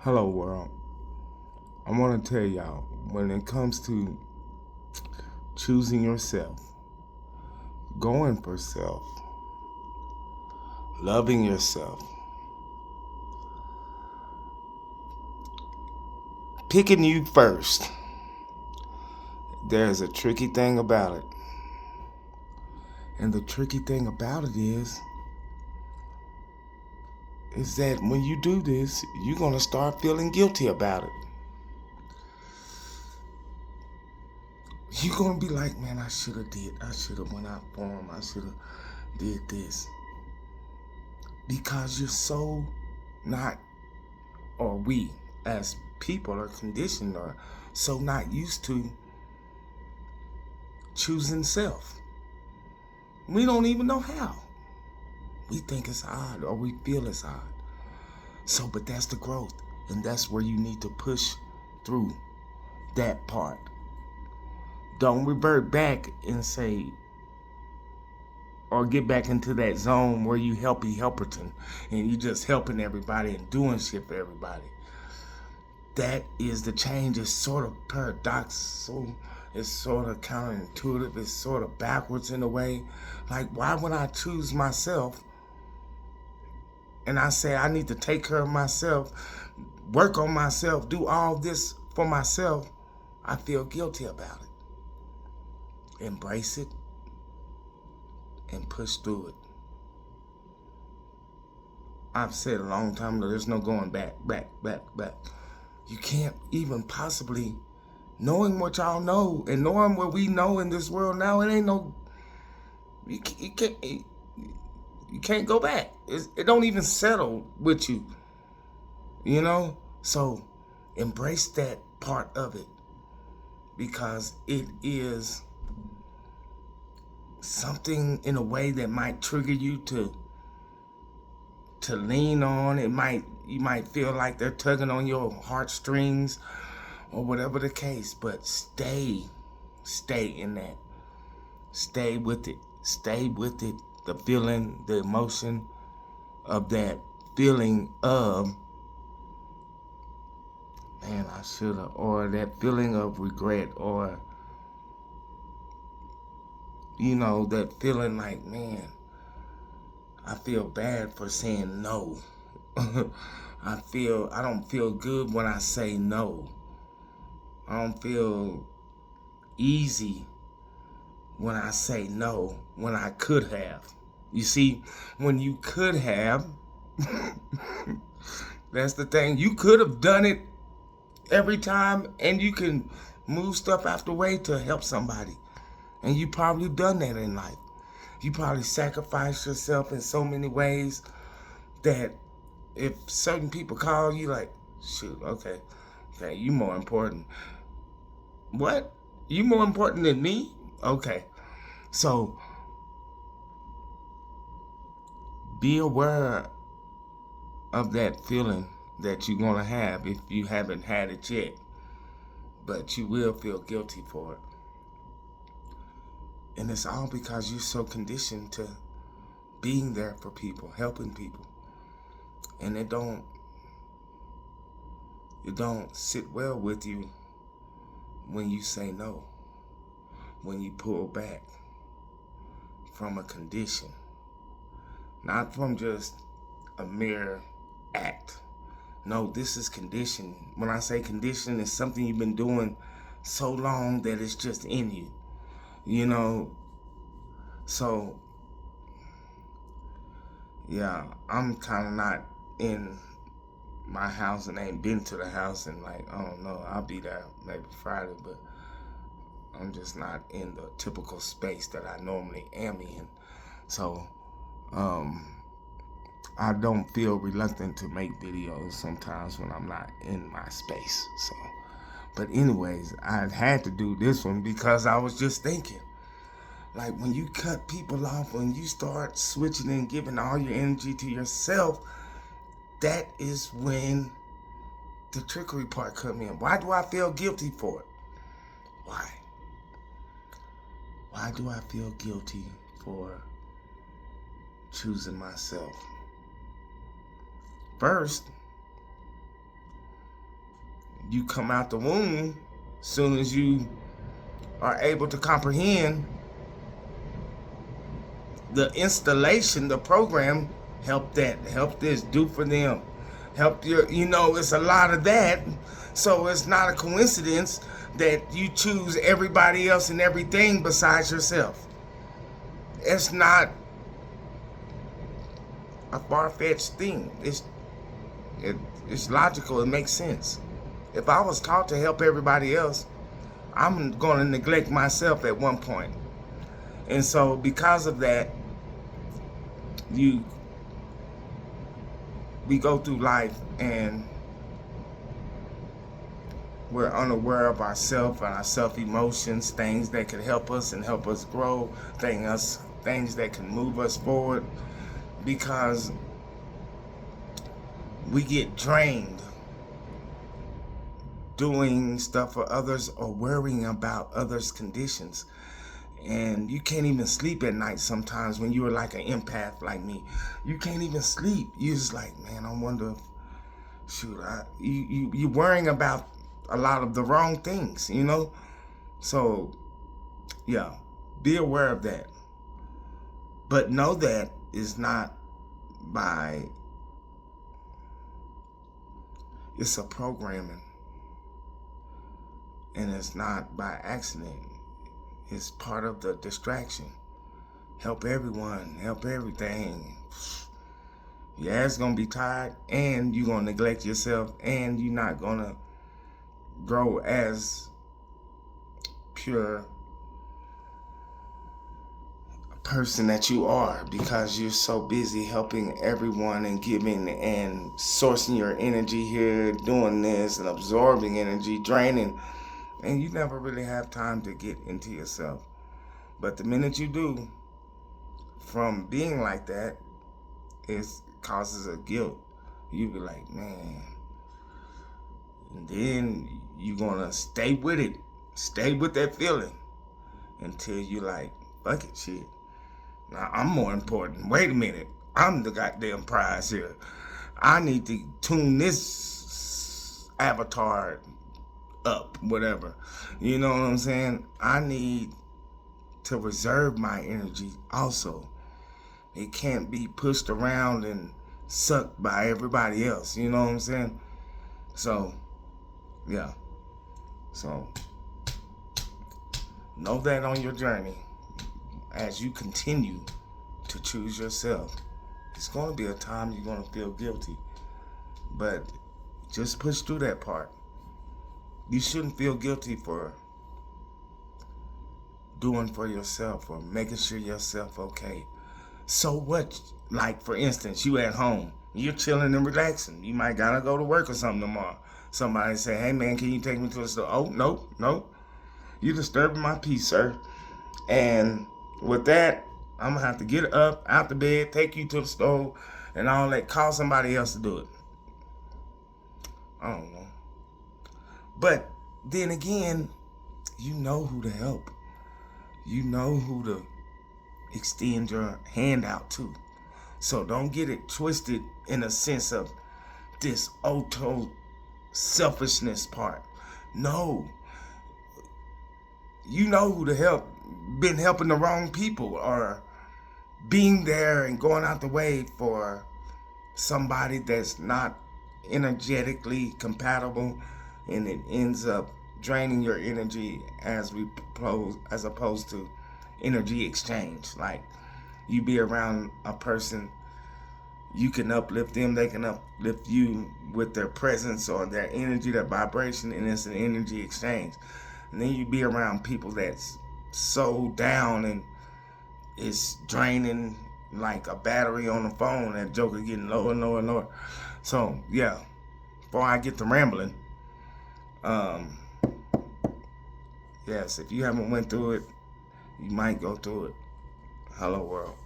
Hello, world. I want to tell y'all when it comes to choosing yourself, going for self, loving yourself, picking you first, there's a tricky thing about it. And the tricky thing about it is that when you do this, you're going to start feeling guilty about it. You're going to be like, man, I should have went out for him. I should have did this. Because you're so not, or we as people are conditioned or so not used to choosing self. We don't even know how. We think it's odd or we feel it's odd. So, but that's the growth. And that's where you need to push through that part. Don't revert back and say, or get back into that zone where you helpy helperton and you just helping everybody and doing shit for everybody. That is the change. It's sort of paradoxical. It's sort of counterintuitive. It's sort of backwards in a way. Like, why would I choose myself? And I say I need to take care of myself, work on myself, do all this for myself. I feel guilty about it. Embrace it and push through it. I've said a long time ago, there's no going back. You can't even possibly, knowing what y'all know and knowing what we know in this world now, it ain't no, you can't go back. It don't even settle with you, you know? So embrace that part of it because it is something in a way that might trigger you to lean on. You might feel like they're tugging on your heartstrings or whatever the case, but stay in that. Stay with it. Stay with it. The feeling, the emotion of that feeling of, man, I should have, or that feeling of regret, or, that feeling like, man, I feel bad for saying no. I don't feel good when I say no. I don't feel easy when I say no, when I could have. You see, when you could have, that's the thing. You could have done it every time and you can move stuff out the way to help somebody. And you probably done that in life. You probably sacrificed yourself in so many ways that if certain people call you like, shoot, okay, you more important. What? You more important than me? Okay. So be aware of that feeling that you're going to have if you haven't had it yet. But you will feel guilty for it. And it's all because you're so conditioned to being there for people, helping people. And it don't sit well with you when you say no, when you pull back from a condition, not from just a mere act. No, this is condition. When I say condition, it's something you've been doing so long that it's just in you, So, yeah, I'm kind of not in my house and ain't been to the house and like, I don't know, I'll be there maybe Friday, but I'm just not in the typical space that I normally am in. So, I don't feel reluctant to make videos sometimes when I'm not in my space. So, but anyways, I had to do this one because I was just thinking, like when you cut people off, when you start switching and giving all your energy to yourself, that is when the trickery part come in. Why do I feel guilty for it? Why? Why do I feel guilty for choosing myself? First, you come out the womb, soon as you are able to comprehend the installation, the program, help that, help this, do for them, help your, it's a lot of that. So it's not a coincidence that you choose everybody else and everything besides yourself. It's not a far-fetched thing. It's logical. It makes sense. If I was taught to help everybody else, I'm going to neglect myself at one point. And so because of that, we go through life and we're unaware of ourselves and our self-emotions, things that could help us and help us grow, things that can move us forward, because we get drained doing stuff for others or worrying about others' conditions. And you can't even sleep at night sometimes when you are like an empath like me. You can't even sleep. You're just like, man, I wonder if, you're worrying about a lot of the wrong things, So, yeah, be aware of that. But know that is not it's a programming. And it's not by accident. It's part of the distraction. Help everyone, help everything. Your ass gonna be tired, and you're gonna neglect yourself, and you're not gonna grow as pure a person that you are, because you're so busy helping everyone and giving and sourcing your energy here, doing this and absorbing energy, draining. And you never really have time to get into yourself. But the minute you do, from being like that, it causes a guilt. You be like, man. And then you're going to stay with it. Stay with that feeling until you like, fuck it, shit. Now, I'm more important. Wait a minute. I'm the goddamn prize here. I need to tune this avatar up, whatever. You know what I'm saying? I need to reserve my energy also. It can't be pushed around and sucked by everybody else. You know what I'm saying? So, yeah. So, know that on your journey, as you continue to choose yourself, it's going to be a time you're going to feel guilty. But just push through that part. You shouldn't feel guilty for doing for yourself or making sure yourself okay. So what? Like, for instance, you at home, you're chilling and relaxing. You might gotta go to work or something tomorrow. Somebody say, hey man, can you take me to the store? Oh, nope. You disturbing my peace, sir. And with that, I'm gonna have to get up, out the bed, take you to the store, and all that. Call somebody else to do it. I don't know. But then again, you know who to help. You know who to extend your hand out to. So don't get it twisted in a sense of this auto selfishness part. No. You know who to help. Been helping the wrong people, or being there and going out the way for somebody that's not energetically compatible, and it ends up draining your energy as opposed to energy exchange. Like, you be around a person, you can uplift them, they can uplift you with their presence or their energy, their vibration, and it's an energy exchange. And then you be around people that's so down and it's draining like a battery on the phone. That joker getting lower and lower and lower. So yeah, before I get to rambling, yes, if you haven't went through it, you might go through it. Hello world.